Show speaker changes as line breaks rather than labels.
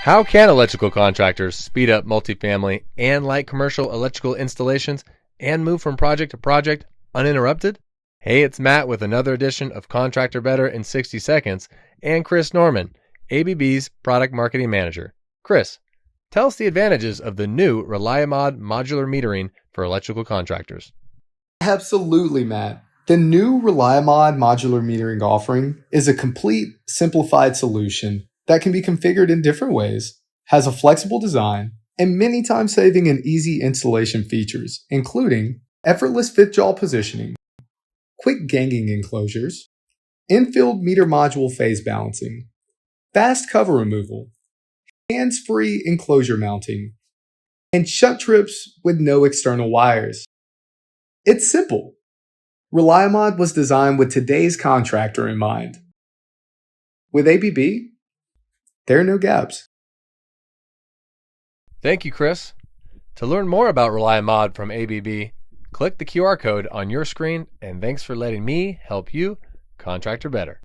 How can electrical contractors speed up multifamily and light commercial electrical installations and move from project to project uninterrupted? Hey, it's Matt with another edition of Contractor Better in 60 Seconds and Chris Norman, ABB's Product Marketing Manager. Chris, tell us the advantages of the new ReliaMod modular metering for electrical contractors.
Absolutely, Matt. The new ReliaMod modular metering offering is a complete, simplified solution that can be configured in different ways, has a flexible design, and many times saving and easy installation features, including effortless fifth jaw positioning, quick ganging enclosures, in-field meter module phase balancing, fast cover removal, hands-free enclosure mounting, and shunt trips with no external wires. It's simple. ReliaMod was designed with today's contractor in mind. With ABB, there are no gaps.
Thank you, Chris. To learn more about ReliaMod from ABB, click the QR code on your screen, and thanks for letting me help you contractor better.